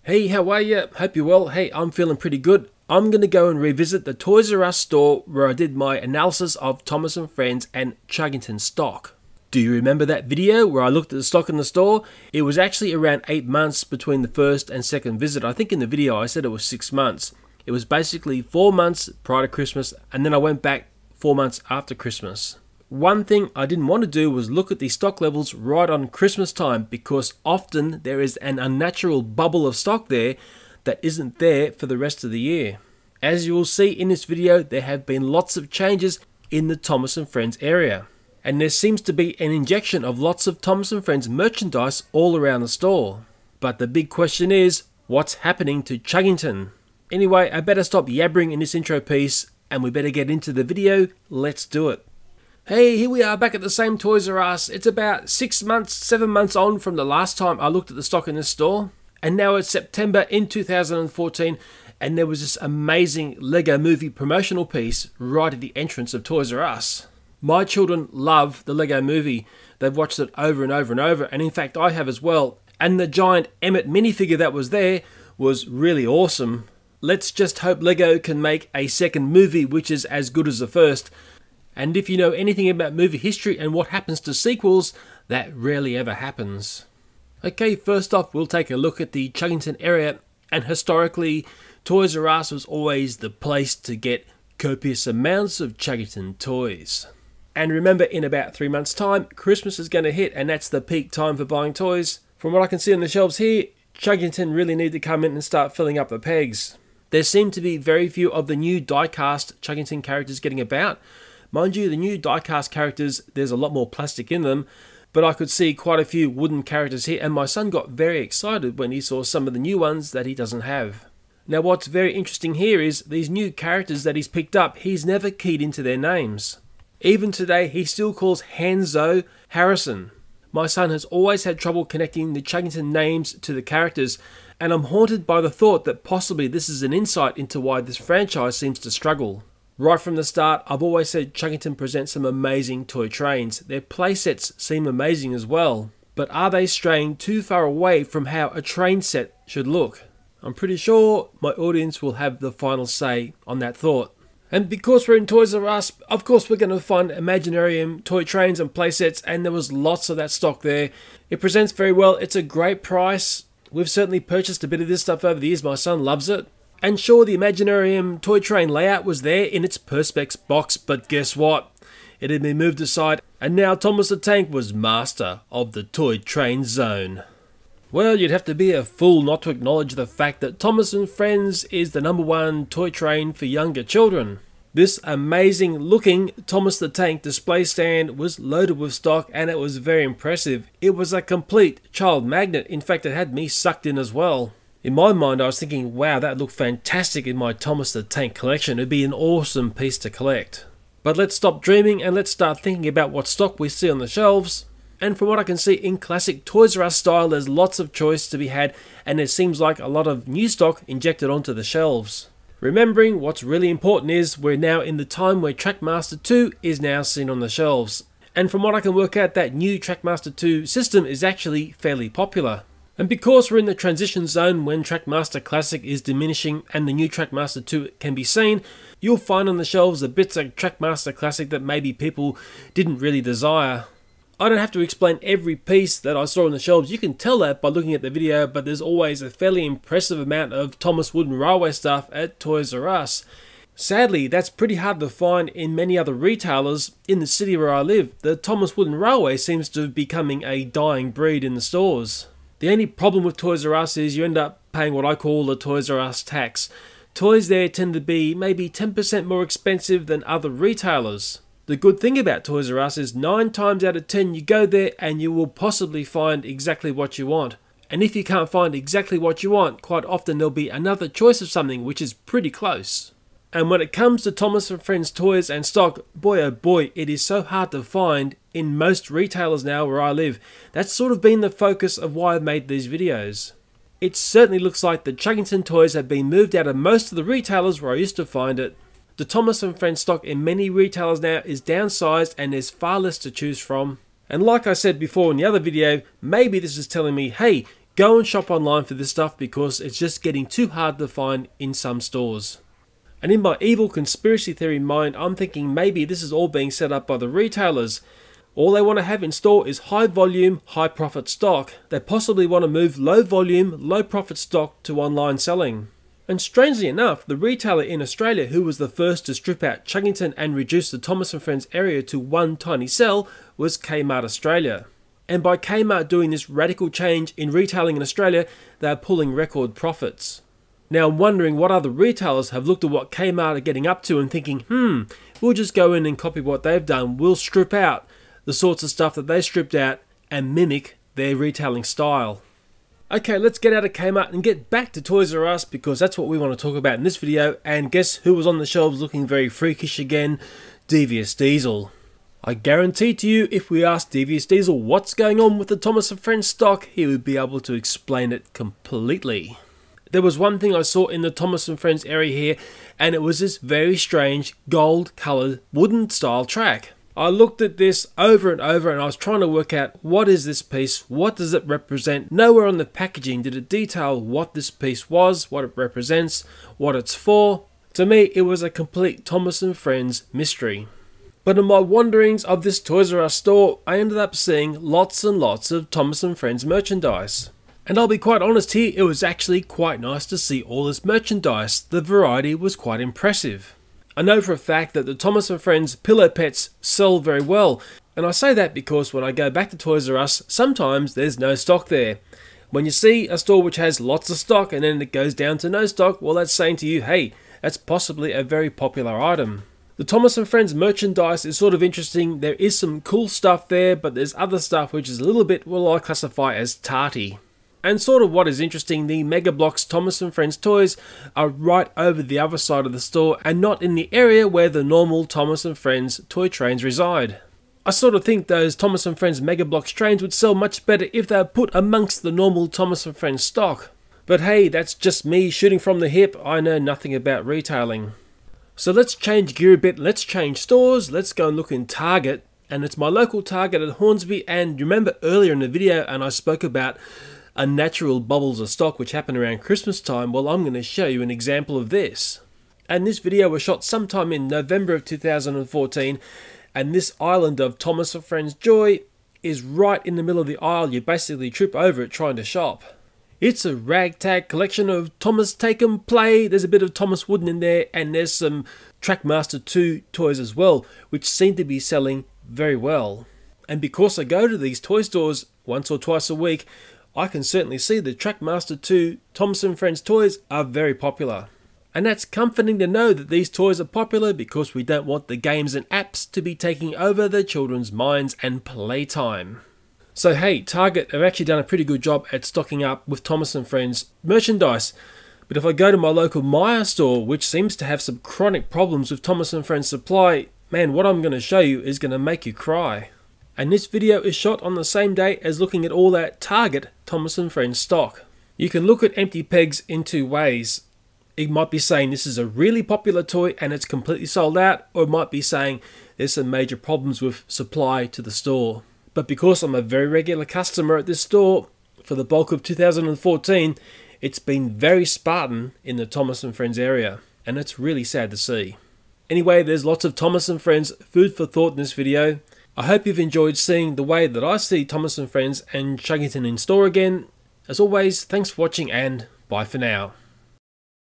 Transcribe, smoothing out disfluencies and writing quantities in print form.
Hey, how are you? Hope you're well. Hey, I'm feeling pretty good. I'm going to go and revisit the Toys R Us store where I did my analysis of Thomas and Friends and Chuggington stock. Do you remember that video where I looked at the stock in the store? It was actually around 8 months between the first and second visit. I think in the video I said it was 6 months. It was basically 4 months prior to Christmas, and then I went back 4 months after Christmas. One thing I didn't want to do was look at the stock levels right on Christmas time, because often there is an unnatural bubble of stock there that isn't there for the rest of the year. As you will see in this video, there have been lots of changes in the Thomas and Friends area, and there seems to be an injection of lots of Thomas and Friends merchandise all around the store. But the big question is, what's happening to Chuggington? Anyway, I better stop yabbering in this intro piece and we better get into the video. Let's do it. Hey, here we are back at the same Toys R Us. It's about 6 months, 7 months on from the last time I looked at the stock in this store. And now it's September in 2014, and there was this amazing Lego Movie promotional piece right at the entrance of Toys R Us. My children love the Lego Movie. They've watched it over and over and over, and in fact I have as well. And the giant Emmett minifigure that was there was really awesome. Let's just hope Lego can make a second movie which is as good as the first. And if you know anything about movie history and what happens to sequels, that rarely ever happens. Okay, first off we'll take a look at the Chuggington area, and historically Toys R Us was always the place to get copious amounts of Chuggington toys. And remember, in about 3 months time, Christmas is going to hit, and that's the peak time for buying toys. From what I can see on the shelves here, Chuggington really need to come in and start filling up the pegs. There seem to be very few of the new die-cast Chuggington characters getting about. Mind you, the new die-cast characters, there's a lot more plastic in them, but I could see quite a few wooden characters here, and my son got very excited when he saw some of the new ones that he doesn't have. Now what's very interesting here is these new characters that he's picked up, he's never keyed into their names. Even today, he still calls Hanzo Harrison. My son has always had trouble connecting the Chuggington names to the characters, and I'm haunted by the thought that possibly this is an insight into why this franchise seems to struggle. Right from the start, I've always said Chuggington presents some amazing toy trains. Their playsets seem amazing as well. But are they straying too far away from how a train set should look? I'm pretty sure my audience will have the final say on that thought. And because we're in Toys R Us, of course we're going to find Imaginarium toy trains and playsets, and there was lots of that stock there. It presents very well, it's a great price. We've certainly purchased a bit of this stuff over the years, my son loves it. And sure, the Imaginarium toy train layout was there in its Perspex box, but guess what? It had been moved aside, and now Thomas the Tank was master of the toy train zone. Well, you'd have to be a fool not to acknowledge the fact that Thomas and Friends is the #1 toy train for younger children. This amazing looking Thomas the Tank display stand was loaded with stock, and it was very impressive. It was a complete child magnet. In fact, it had me sucked in as well. In my mind, I was thinking, wow, that looked fantastic in my Thomas the Tank collection. It'd be an awesome piece to collect. But let's stop dreaming and let's start thinking about what stock we see on the shelves. And from what I can see, in classic Toys R Us style, there's lots of choice to be had, and it seems like a lot of new stock injected onto the shelves. Remembering what's really important is we're now in the time where Trackmaster 2 is now seen on the shelves. And from what I can work out, that new Trackmaster 2 system is actually fairly popular. And because we're in the transition zone when Trackmaster Classic is diminishing and the new Trackmaster 2 can be seen, you'll find on the shelves the bits of Trackmaster Classic that maybe people didn't really desire. I don't have to explain every piece that I saw on the shelves, you can tell that by looking at the video, but there's always a fairly impressive amount of Thomas Wooden Railway stuff at Toys R Us. Sadly, that's pretty hard to find in many other retailers in the city where I live. The Thomas Wooden Railway seems to be becoming a dying breed in the stores. The only problem with Toys R Us is you end up paying what I call the Toys R Us tax. Toys there tend to be maybe 10% more expensive than other retailers. The good thing about Toys R Us is 9 times out of 10 you go there and you will possibly find exactly what you want. And if you can't find exactly what you want, quite often there'll be another choice of something which is pretty close. And when it comes to Thomas and Friends toys and stock, boy oh boy, it is so hard to find in most retailers now where I live. That's sort of been the focus of why I've made these videos. It certainly looks like the Chuggington toys have been moved out of most of the retailers where I used to find it. The Thomas and Friends stock in many retailers now is downsized and there's far less to choose from. And like I said before in the other video, maybe this is telling me, hey, Go and shop online for this stuff because it's just getting too hard to find in some stores. And in my evil conspiracy theory mind, I'm thinking maybe this is all being set up by the retailers. All they want to have in store is high volume, high profit stock. They possibly want to move low volume, low profit stock to online selling. And strangely enough, the retailer in Australia who was the first to strip out Chuggington and reduce the Thomas and Friends area to one tiny cell was Kmart Australia. And by Kmart doing this radical change in retailing in Australia, they are pulling record profits. Now I'm wondering what other retailers have looked at what Kmart are getting up to and thinking, we'll just go in and copy what they've done. We'll strip out the sorts of stuff that they stripped out and mimic their retailing style. Okay, let's get out of Kmart and get back to Toys R Us because that's what we want to talk about in this video. And guess who was on the shelves looking very freakish again? Devious Diesel. I guarantee to you, if we asked Devious Diesel what's going on with the Thomas and Friends stock, he would be able to explain it completely. There was one thing I saw in the Thomas and Friends area here, and it was this very strange gold coloured wooden style track. I looked at this over and over and I was trying to work out what is this piece, what does it represent. Nowhere on the packaging did it detail what this piece was, what it represents, what it's for. To me, it was a complete Thomas and Friends mystery. But in my wanderings of this Toys R Us store, I ended up seeing lots and lots of Thomas and Friends merchandise. And I'll be quite honest here, it was actually quite nice to see all this merchandise. The variety was quite impressive. I know for a fact that the Thomas and Friends pillow pets sell very well, and I say that because when I go back to Toys R Us, sometimes there's no stock there. When you see a store which has lots of stock and then it goes down to no stock, well, that's saying to you, hey, that's possibly a very popular item. The Thomas and Friends merchandise is sort of interesting. There is some cool stuff there, but there's other stuff which is a little bit, well, I classify as tarty. And sort of what is interesting, the Mega Bloks Thomas and Friends toys are right over the other side of the store and not in the area where the normal Thomas and Friends toy trains reside. I sort of think those Thomas and Friends Mega Bloks trains would sell much better if they were put amongst the normal Thomas and Friends stock. But hey, that's just me shooting from the hip. I know nothing about retailing. So let's change gear a bit, let's change stores, let's go and look in Target. And it's my local Target at Hornsby, and remember earlier in the video and I spoke about unnatural bubbles of stock which happen around Christmas time. Well, I'm going to show you an example of this. And this video was shot sometime in November of 2014, and this island of Thomas and Friends Joy is right in the middle of the aisle. You basically trip over it trying to shop. It's a ragtag collection of Thomas Take 'em Play. There's a bit of Thomas Wooden in there, and there's some Trackmaster 2 toys as well, which seem to be selling very well. And because I go to these toy stores once or twice a week, I can certainly see the Trackmaster 2 Thomas and Friends toys are very popular. And that's comforting to know that these toys are popular because we don't want the games and apps to be taking over the children's minds and playtime. So hey, Target have actually done a pretty good job at stocking up with Thomas and Friends merchandise. But if I go to my local Myer store, which seems to have some chronic problems with Thomas and Friends supply, man, what I'm going to show you is going to make you cry. And this video is shot on the same day as looking at all that Target Thomas and Friends stock. You can look at empty pegs in two ways. It might be saying this is a really popular toy and it's completely sold out, or it might be saying there's some major problems with supply to the store. But because I'm a very regular customer at this store, for the bulk of 2014, it's been very Spartan in the Thomas and Friends area, and it's really sad to see. Anyway, there's lots of Thomas and Friends food for thought in this video. I hope you've enjoyed seeing the way that I see Thomas and Friends and Chuggington in store again. As always, thanks for watching and bye for now.